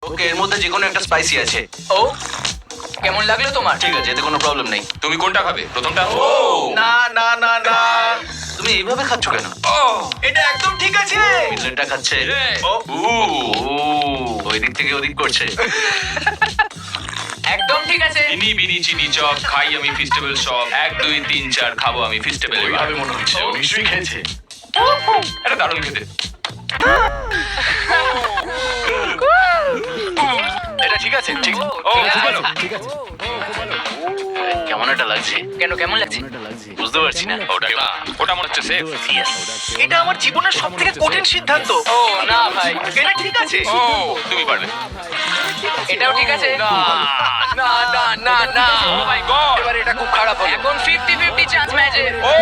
ওকে, এর মধ্যে যে কোনো একটা স্পাইসি আছে। ও কেমন লাগলো তোমার? ঠিক আছে, এতে কোনো প্রবলেম নেই। তুমি কোনটা খাবে? প্রথমটা? ও না না না না, তুমি এইভাবে খাচ্ছ কেন? ও এটা একদম ঠিক আছে। মিডলেটটা খাচ্ছে। ও ওই দিক থেকে ওদিক করছে। একদম ঠিক আছে। ইনি বিনি চিনি চপ খাই আমি ফেস্টিভ্যাল সব 1 2 3 4 খাবো আমি ফেস্টিভ্যাল। ওইভাবে মনে হচ্ছে ও নিশ্চয়ই খেয়েছে। এটা দারুণ খেতে। এটা ঠিক আছে, ঠিক। ও খুব ভালো। কেমন এটা লাগছে? কেন কেমন লাগছে? বুঝতে পারছি না। ওটা না, ওটা মনে হচ্ছে সেফ। এটা আমার জীবনের সবথেকে কঠিন সিদ্ধান্ত। ও না ভাই, এটা ঠিক আছে। ও তুমি পারবে। এটাও ঠিক আছে। না না না না না, ও মাই গড। এবার এটা খুব খারাপ হবে। এখন 50-50 চান্স ম্যাচে। ও